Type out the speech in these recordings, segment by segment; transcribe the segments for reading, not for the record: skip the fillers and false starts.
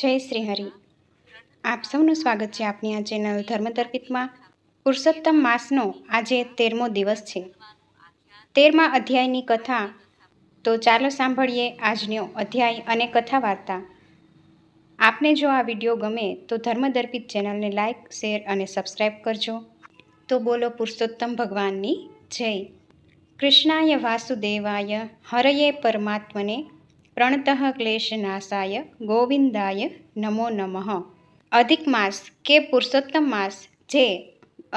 જય શ્રી હરિ. આપ સૌનું સ્વાગત છે આપની આ ચેનલ ધર્મતર્પિતમાં. પુરુષોત્તમ માસનો આજે 13મો દિવસ છે. 13મા અધ્યાયની કથા. તો ચાલો સાંભળીએ આજનો અધ્યાય અને કથા વાર્તા. આપને જો આ વિડીયો ગમે તો ધર્મદર્પિત ચેનલને લાઇક, શેર અને સબસ્ક્રાઈબ કરજો. તો બોલો પુરુષોત્તમ ભગવાનની જય. કૃષ્ણાય વાસુદેવાય હરયે પરમાત્મને પ્રણતઃ ક્લેશનાશાય ગોવિંદાય નમો નમઃ. અધિક માસ કે પુરુષોત્તમ માસ જે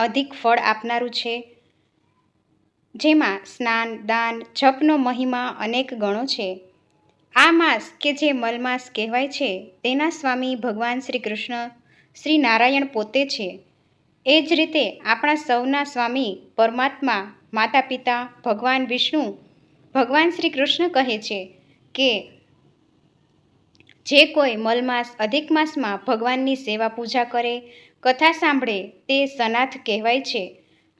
અધિક ફળ આપનારું છે, જેમાં સ્નાન, દાન, જપનો મહિમા અનેક ગણો છે. આ માસ કે જે મલમાસ કહેવાય છે, તેના સ્વામી ભગવાન શ્રી કૃષ્ણ, શ્રી નારાયણ પોતે છે. એ જ રીતે આપણા સૌના સ્વામી પરમાત્મા, માતા પિતા, ભગવાન વિષ્ણુ, ભગવાન શ્રી કૃષ્ણ કહે છે કે જે કોઈ મલમાસ અધિક માસમાં ભગવાનની સેવા પૂજા કરે, કથા સાંભળે તે સનાથ કહેવાય છે.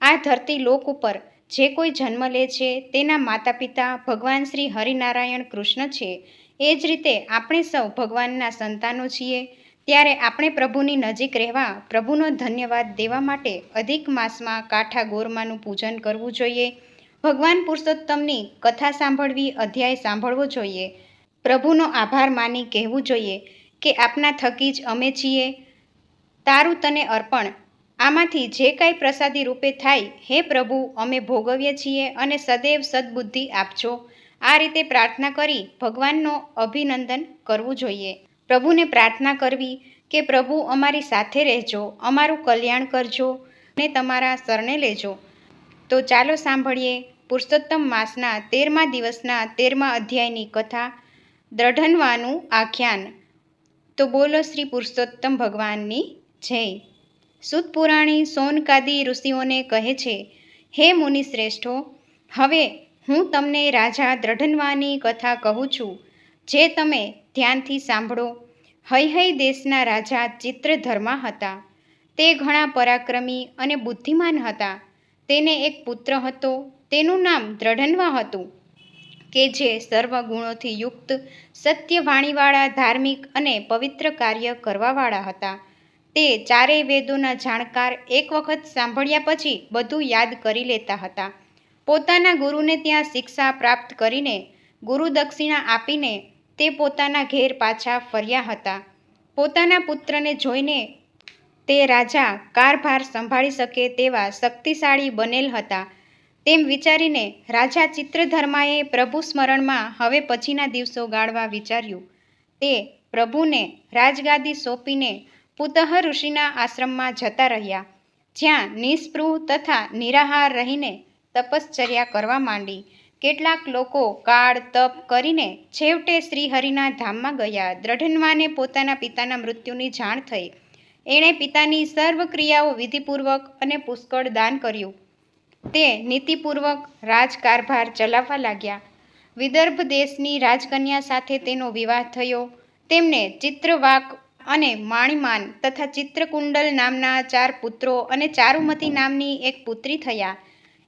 આ ધરતી લોક ઉપર જે કોઈ જન્મ લે છે તેના માતા પિતા ભગવાન શ્રી હરિનારાયણ કૃષ્ણ છે. એ જ રીતે આપણે સૌ ભગવાનના સંતાનો છીએ. ત્યારે આપણે પ્રભુની નજીક રહેવા, પ્રભુનો ધન્યવાદ દેવા માટે અધિક માસમાં કાઠા ગોરમાનું પૂજન કરવું જોઈએ. ભગવાન પુરુષોત્તમની કથા સાંભળવી, અધ્યાય સાંભળવો જોઈએ. પ્રભુનો આભાર માની કહેવું જોઈએ કે આપના થકી જ અમે છીએ, તારું તને અર્પણ. આમાંથી જે કાંઈ પ્રસાદી રૂપે થાય, હે પ્રભુ અમે ભોગવીએ છીએ અને સદૈવ સદબુદ્ધિ આપજો. આ રીતે પ્રાર્થના કરી ભગવાનનો અભિનંદન કરવું જોઈએ. પ્રભુને પ્રાર્થના કરવી કે પ્રભુ અમારી સાથે રહેજો, અમારું કલ્યાણ કરજો અને તમારા શરણે લેજો. તો ચાલો સાંભળીએ પુરુષોત્તમ માસના 13મા દિવસના 13મા અધ્યાયની કથા, દ્રઢનવાનું આખ્યાન. તો બોલો શ્રી પુરુષોત્તમ ભગવાનની જય. સૂત પુરાણી સૌનકાદી ઋષિઓને કહે છે, હે મુનિ શ્રેષ્ઠો, હવે હું તમને રાજા દ્રઢનવાની કથા કહું છું, જે તમે ધ્યાનથી સાંભળો. હૈહય દેશના રાજા ચિત્રધર્મા હતા. તે ઘણા પરાક્રમી અને બુદ્ધિમાન હતા. તેને એક પુત્ર હતો, તેનું નામ દ્રઢનવા હતું, કે જે સર્વ ગુણોથી યુક્ત, સત્યવાણીવાળા, ધાર્મિક અને પવિત્ર કાર્ય કરવાવાળા હતા. તે ચારેય વેદોના જાણકાર, એક વખત સાંભળ્યા પછી બધું યાદ કરી લેતા હતા. પોતાના ગુરુને ત્યાં શિક્ષા પ્રાપ્ત કરીને, ગુરુ દક્ષિણા આપીને તે પોતાના ઘેર પાછા ફર્યા હતા. પોતાના પુત્રને જોઈને તે રાજા કારભાર સંભાળી શકે તેવા શક્તિશાળી બનેલ હતા. તેમ વિચારીને રાજા ચિત્રધર્માએ પ્રભુ સ્મરણમાં હવે પછીના દિવસો ગાળવા વિચાર્યું. તે પ્રભુને રાજગાદી સોંપીને પુતઃ ઋષિના આશ્રમમાં જતા રહ્યા, જ્યાં નિસ્પૃહ તથા નિરાહાર રહીને તપશ્ચર્યા કરવા માંડી. કેટલાક લોકો કાળ તપ કરીને છેવટે શ્રીહરિના ધામમાં ગયા. દ્રઢનવાને પોતાના પિતાના મૃત્યુની જાણ થઈ. એણે પિતાની સર્વ ક્રિયાઓ વિધિપૂર્વક અને પુષ્કળ દાન કર્યું. તે નીતિપૂર્વક રાજકારભાર ચલાવવા લાગ્યા. વિદર્ભ દેશની રાજકન્યા સાથે તેનો વિવાહ થયો. તેમને ચિત્રવાક અને માણિમાન તથા ચિત્રકુંડલ નામના 4 પુત્રો અને ચારુમતી નામની એક પુત્રી થયા.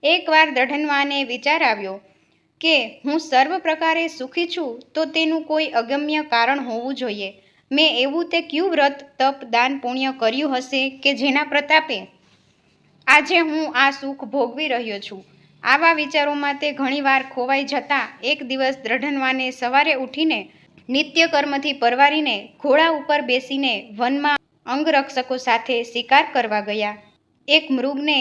એકવાર દ્રઢનવાને વિચાર આવ્યો કે હું સર્વ પ્રકારે સુખી છું તો તેનું કોઈ અગમ્ય કારણ હોવું જોઈએ. મેં એવું તે ક્યું વ્રત, તપ, દાન, પુણ્ય કર્યું હશે કે જેના પ્રતાપે આજે હું આ સુખ ભોગવી રહ્યો છું. આવા વિચારોમાં તે ઘણીવાર ખોવાઈ જતા એક દિવસ દ્રઢનવાને સવારે ઉઠીને નિત્યકર્મથી પરવારીને ઘોડા ઉપર બેસીને વનમાં અંગરક્ષકો સાથે શિકાર કરવા ગયા. એક મૃગને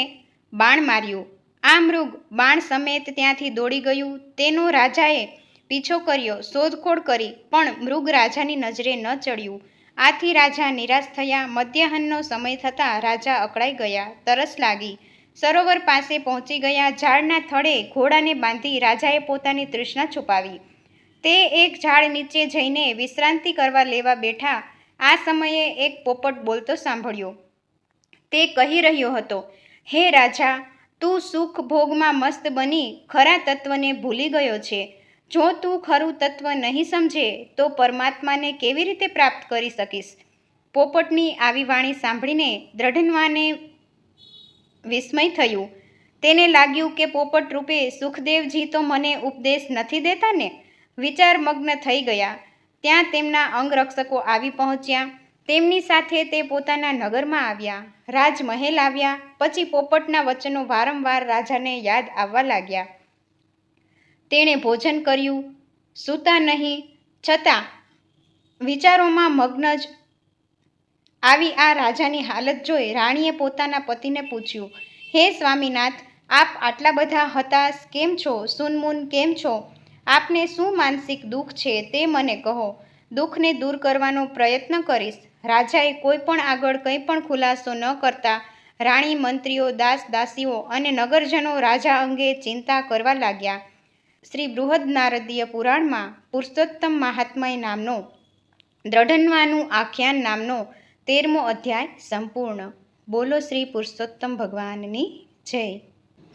બાણ માર્યું. આ મૃગ બાણ સમેત ત્યાંથી દોડી ગયું. તેનો રાજાએ પીછો કર્યો, શોધખોળ કરી, પણ મૃગ રાજાની નજરે ન ચડ્યું. આથી રાજા નિરાશ થયા. મધ્યાહનનો સમય થતાં રાજા અકળાઈ ગયા, તરસ લાગી. સરોવર પાસે પહોંચી ગયા. ઝાડના થડે ઘોડાને બાંધી રાજાએ પોતાની તૃષ્ણા છુપાવી. તે એક ઝાડ નીચે જઈને વિશ્રાંતિ કરવા લેવા બેઠા. આ સમયે એક પોપટ બોલતો સાંભળ્યો. તે કહી રહ્યો હતો, હે રાજા, તું સુખ ભોગમાં મસ્ત બની ખરા તત્વને ભૂલી ગયો છે. જો તું ખરું તત્વ નહીં સમજે તો પરમાત્માને કેવી રીતે પ્રાપ્ત કરી શકીશ? પોપટની આવી વાણી સાંભળીને દ્રઢનવાને વિસ્મય થયું. તેને લાગ્યું કે પોપટ રૂપે સુખદેવજી તો મને ઉપદેશ નથી દેતા ને? વિચાર મગ્ન થઈ ગયા. ત્યાં તેમના અંગરક્ષકો આવી પહોંચ્યા. તેમની સાથે તે પોતાના નગરમાં આવ્યા, રાજમહેલ આવ્યા. પછી પોપટના વચનો વારંવાર રાજાને યાદ આવવા લાગ્યા. તેણે ભોજન કર્યું, સૂતા નહીં, છતાં વિચારોમાં મગ્ન જ આવી આ રાજાની હાલત જોઈ રાણીએ પોતાના પતિને પૂછ્યું, હે સ્વામીનાથ, આપ આટલા બધા હતાશ કેમ છો? સૂનમૂન કેમ છો? આપને શું માનસિક દુઃખ છે તે મને કહો. દુઃખને દૂર કરવાનો પ્રયત્ન કરીશ. રાજાએ કોઈ પણ આગળ કંઈ પણ ખુલાસો ન કરતા રાણી, મંત્રીઓ, દાસ દાસીઓ અને નગરજનો રાજા અંગે ચિંતા કરવા લાગ્યા. શ્રી બૃહદ નારદીય પુરાણમાં પુરુષોત્તમ મહાત્મય નામનો દ્રઢન્વાનું આખ્યાન નામનો 13મો અધ્યાય સંપૂર્ણ. બોલો શ્રી પુરુષોત્તમ ભગવાનની જય.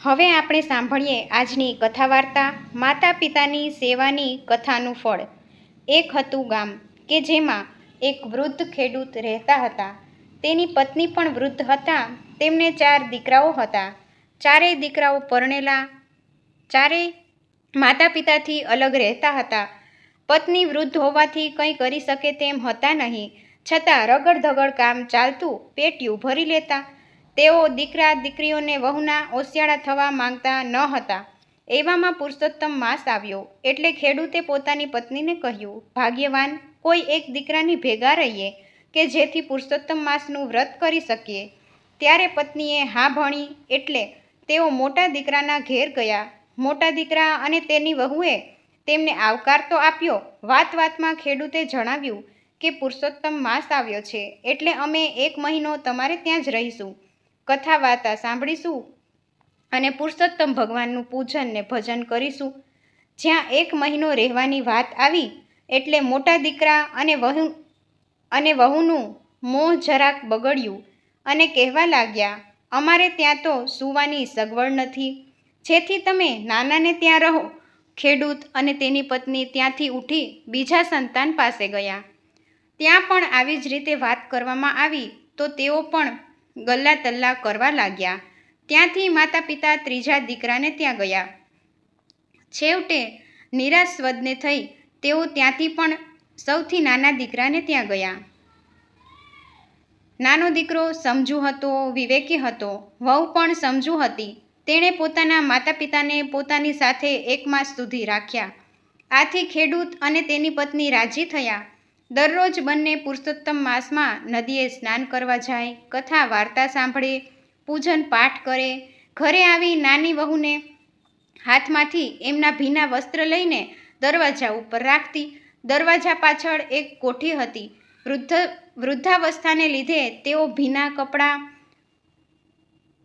હવે આપણે સાંભળીએ આજની કથા વાર્તા, માતા પિતાની સેવાની કથાનું ફળ. એક હતું ગામ કે જેમાં એક વૃદ્ધ ખેડૂત રહેતા હતા. તેની પત્ની પણ વૃદ્ધ હતા. તેમને 4 દીકરાઓ હતા. ચારેય દીકરાઓ પરણેલા, ચારેય માતા પિતાથી અલગ રહેતા હતા. પત્ની વૃદ્ધ હોવાથી કંઈ કરી શકે તેમ હતા નહીં, છતાં રગડ ધગડ કામ ચાલતું, પેટીયું ભરી લેતા. તેઓ દીકરા દીકરીઓને વહુના ઓશિયાળા થવા માંગતા ન હતા. એવામાં પુરુષોત્તમ માસ આવ્યો એટલે ખેડૂતે પોતાની પત્નીને કહ્યું, ભાગ્યવાન, કોઈ એક દીકરાની ભેગા રહીએ કે જેથી પુરુષોત્તમ માસનું વ્રત કરી શકીએ. ત્યારે પત્નીએ હા ભણી એટલે તેઓ મોટા દીકરાના ઘેર ગયા. મોટા દીકરા અને તેની વહુએ તેમને આવકાર તો આપ્યો. વાત વાતમાં ખેડૂતે જણાવ્યું કે પુરુષોત્તમ માસ આવ્યો છે એટલે અમે 1 મહિનો તમારે ત્યાં જ રહીશું, કથા વાર્તા સાંભળીશું અને પુરુષોત્તમ ભગવાનનું પૂજન ને ભજન કરીશું. જ્યાં 1 મહિનો રહેવાની વાત આવી એટલે મોટા દીકરા અને વહુનું મોં જરાક બગડ્યું અને કહેવા લાગ્યા, અમારે ત્યાં તો સૂવાની સગવડ નથી, જેથી તમે નાનાને ત્યાં રહો. ખેડૂત અને તેની પત્ની ત્યાંથી ઉઠી બીજા સંતાન પાસે ગયા. ત્યાં પણ આવી જ રીતે વાત કરવામાં આવી તો તેઓ પણ ગલ્લા તલ્લા કરવા લાગ્યા. ત્યાંથી માતા પિતા ત્રીજા દીકરાને ત્યાં ગયા. છેવટે નિરાસ્વદને થઈ તેઓ ત્યાંથી પણ સૌથી નાના દીકરાને ત્યાં ગયા. નાનો દીકરો સમજુ હતો, વિવેકી હતો. વહુ પણ સમજુ હતી. તેણે પોતાના માતા પિતાને પોતાની સાથે 1 માસ સુધી રાખ્યા. આથી ખેડૂત અને તેની પત્ની રાજી થયા. દરરોજ બંને પુરુષોત્તમ માસમાં નદીએ સ્નાન કરવા જાય, કથા વાર્તા સાંભળે, પૂજન પાઠ કરે. ઘરે આવી નાની વહુને હાથમાંથી એમના ભીના વસ્ત્ર લઈને દરવાજા ઉપર રાખતી. દરવાજા પાછળ એક કોઠી હતી. વૃદ્ધાવસ્થાને લીધે તેઓ ભીના કપડાં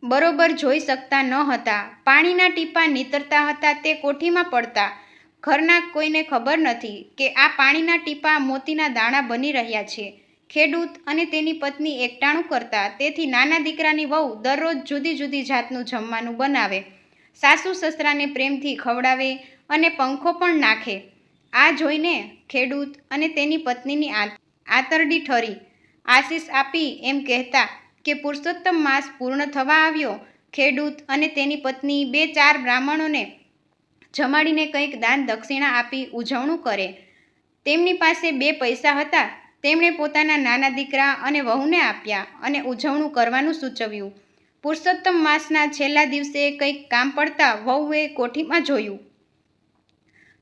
બરોબર જોઈ શકતા ન હતા. પાણીના ટીપા નીતરતા હતા તે કોઠીમાં પડતા. ઘરના કોઈને ખબર નથી કે આ પાણીના ટીપા મોતીના દાણા બની રહ્યા છે. ખેડૂત અને તેની પત્ની એકટાણું કરતા. તેથી નાના દીકરાની વહુ દરરોજ જુદી જુદી જાતનું જમવાનું બનાવે, સાસુ સસરાને પ્રેમથી ખવડાવે અને પંખો પણ નાખે. આ જોઈને ખેડૂત અને તેની પત્નીની આંતરડી ઠરી. આશીષ આપી એમ કહેતા કે પુરુષોત્તમ માસ પૂર્ણ થવા આવ્યો. ખેડૂત અને તેની પત્ની 2-4 બ્રાહ્મણોને જમાડીને કંઈક દાન દક્ષિણા આપી ઉજવણું કરે. તેમની પાસે 2 પૈસા હતા. તેમણે પોતાના નાના દીકરા અને વહુને આપ્યા અને ઉજવણું કરવાનું સૂચવ્યું. પુરુષોત્તમ માસના છેલ્લા દિવસે કંઈક કામ પડતા વહુએ કોઠીમાં જોયું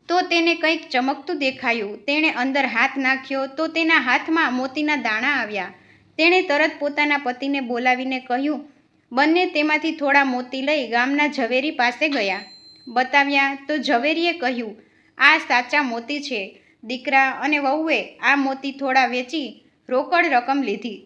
તો તેને કંઈક ચમકતું દેખાયું. તેણે અંદર હાથ નાખ્યો તો તેના હાથમાં મોતીના દાણા આવ્યા. તેણે તરત પોતાના પતિને બોલાવીને કહ્યું. બંને તેમાંથી થોડા મોતી લઈ ગામના ઝવેરી પાસે ગયા. બતાવ્યા તો ઝવેરીએ કહ્યું, આ સાચા મોતી છે. દીકરા અને વહુએ આ મોતી થોડા વેચી રોકડ રકમ લીધી.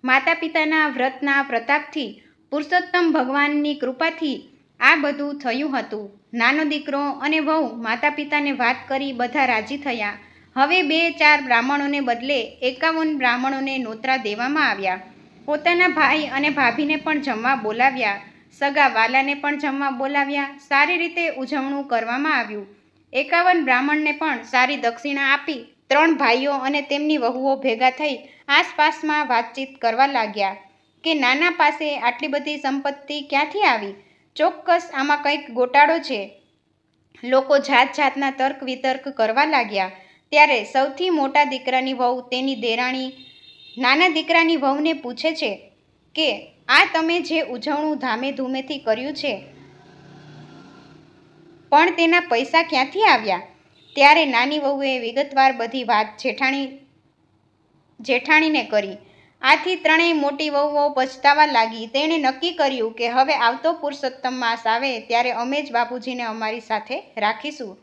માતા પિતાના વ્રતના પ્રતાપથી, પુરુષોત્તમ ભગવાનની કૃપાથી આ બધું થયું હતું. નાનો દીકરો અને વહુ માતા પિતાને વાત કરી બધા રાજી થયા. હવે 2-4 બ્રાહ્મણોને બદલે 51 બ્રાહ્મણોને નોતરા દેવામાં આવ્યા. પોતાના ભાઈ અને ભાભીને પણ જમવા બોલાવ્યા. સગા વાલાને પણ જમવા બોલાવ્યા. સારી રીતે ઉજવણું કરવામાં આવ્યું. 51 બ્રાહ્મણને પણ સારી દક્ષિણા આપી 3 ભાઈઓ અને તેમની વહુઓ ભેગા થઈ આસપાસમાં વાતચીત કરવા લાગ્યા કે નાના પાસે આટલી બધી સંપત્તિ ક્યાંથી આવી? ચોક્કસ આમાં કંઈક ગોટાળો છે. લોકો જાત જાતના તર્ક વિતર્ક કરવા લાગ્યા. ત્યારે સૌથી મોટા દીકરાની વહુ તેની દેરાણી નાના દીકરાની વહુને પૂછે છે કે આ તમે જે ઉજવણું ધામે ધૂમેથી કર્યું છે પણ તેના પૈસા ક્યાંથી આવ્યા? ત્યારે નાની વહુએ વિગતવાર બધી વાત જેઠાણીને કરી. આથી ત્રણેય મોટી વહુઓ પછતાવા લાગી. તેણે નક્કી કર્યું કે હવે આવતો પુરુષોત્તમ માસ આવે ત્યારે અમે જ બાપુજીને અમારી સાથે રાખીશું.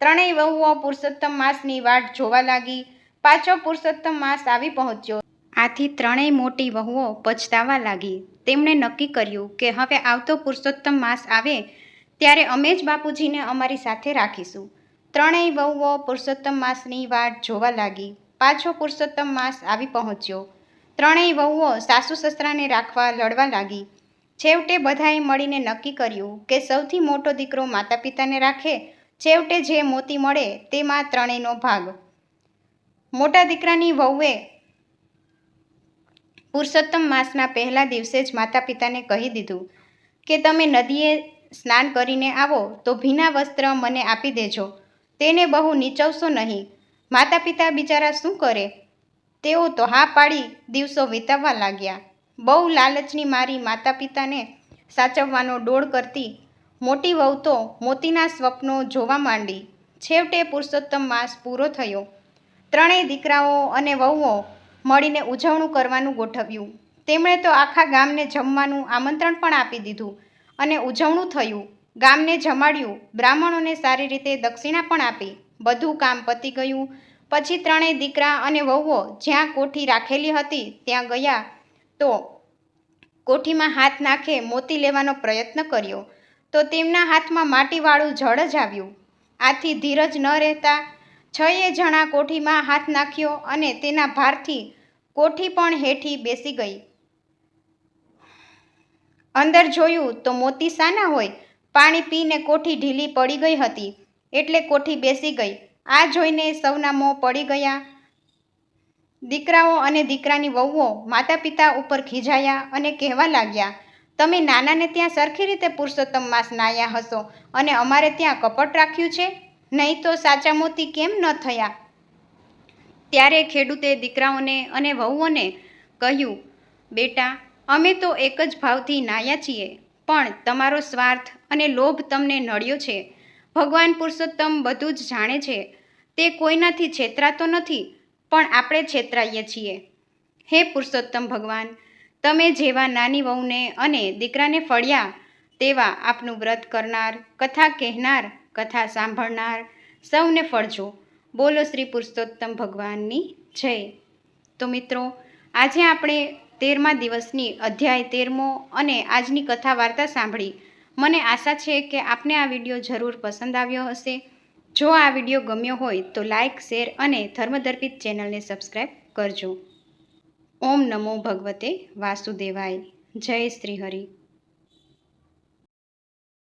ત્રણેય વહુઓ પુરુષોત્તમ માસની વાટ જોવા લાગી. પાછો પુરુષોત્તમ માસ આવી પહોંચ્યો. આથી ત્રણેય મોટી વહુઓ પછતાવા લાગી. તેમણે નક્કી કર્યું કે હવે આવતો પુરુષોત્તમ માસ આવે ત્યારે અમે જ બાપુજીને અમારી સાથે રાખીશું. ત્રણેય વહુઓ પુરુષોત્તમ માસની વાટ જોવા લાગી. પાછો પુરુષોત્તમ માસ આવી પહોંચ્યો. ત્રણેય વહુઓ સાસુ સસરાને રાખવા લડવા લાગી. છેવટે બધાએ મળીને નક્કી કર્યું કે સૌથી મોટો દીકરો માતા પિતાને રાખે. છેવટે જે મોતી મળે તેમાં ત્રણેયનો ભાગ. મોટા દીકરાની વહુએ પુરુષોત્તમ માસના પહેલા દિવસે જ માતા પિતાને કહી દીધું કે તમે નદીએ સ્નાન કરીને આવો તો ભીના વસ્ત્ર મને આપી દેજો. તેને બહુ નીચવશો નહીં. માતા પિતા બિચારા શું કરે? તેઓ તો હા પાડી દિવસો વિતાવવા લાગ્યા. બહુ લાલચની મારી માતા પિતાને સાચવવાનો ડોળ કરતી મોટી વહુ તો મોતીના સ્વપ્નો જોવા માંડી. છેવટે પુરુષોત્તમ માસ પૂરો થયો. ત્રણેય દીકરાઓ અને વહુઓ મળીને ઉજવણું કરવાનું ગોઠવ્યું. તેમણે તો આખા ગામને જમવાનું આમંત્રણ પણ આપી દીધું અને ઉજવણું થયું. ગામને જમાડ્યું. બ્રાહ્મણોને સારી રીતે દક્ષિણા પણ આપી. બધું કામ પતી ગયું. પછી ત્રણેય દીકરા અને વહુઓ જ્યાં કોઠી રાખેલી હતી ત્યાં ગયા તો કોઠીમાં હાથ નાખે મોતી લેવાનો પ્રયત્ન કર્યો તો તેમના હાથમાં માટીવાળું જળ જ આવ્યું. આથી ધીરજ ન રહેતા છએ જણા કોઠીમાં હાથ નાખ્યો અને તેના ભારથી કોઠી પણ હેઠી બેસી ગઈ. અંદર જોયું તો મોતી સાના હોય? પાણી પીને કોઠી ઢીલી પડી ગઈ હતી એટલે કોઠી બેસી ગઈ. આ જોઈને સૌના મોં પડી ગયા. દીકરાઓ અને દીકરાની વહુઓ માતા પિતા ઉપર ખીજાયા અને કહેવા લાગ્યા, તમે નાનાને ત્યાં સરખી રીતે પુરુષોત્તમ માસ નાહ્યા હશો અને અમારે ત્યાં કપટ રાખ્યું છે? નહીં તો સાચા મોતી કેમ ન થયા? ત્યારે ખેડૂતે દીકરાઓને અને વહુઓને કહ્યું, બેટા, અમે તો એક જ ભાવથી નાહ્યા છીએ, પણ તમારો સ્વાર્થ અને લોભ તમને નડ્યો છે. ભગવાન પુરુષોત્તમ બધું જ જાણે છે. તે કોઈનાથી છેતરાતો નથી, પણ આપણે છેતરાઈએ છીએ. હે પુરુષોત્તમ ભગવાન, તમે જેવા નાની વહુને અને દીકરાને ફળ્યા તેવા આપનું વ્રત કરનાર, કથા કહેનાર, કથા સાંભળનાર સૌને ફળજો. બોલો શ્રી પુરુષોત્તમ ભગવાનની જય. તો મિત્રો, આજે આપણે 13મા દિવસની અધ્યાય 13મો અને આજની કથા વાર્તા સાંભળી. મને આશા છે કે આપને આ વિડીયો જરૂર પસંદ આવ્યો હશે. જો આ વિડીયો ગમ્યો હોય તો લાઇક, શેર અને ધર્મદર્પિત ચેનલને સબસ્ક્રાઈબ કરજો. ઓમ નમો ભગવતે વાસુદેવાય. જય શ્રી હરિ.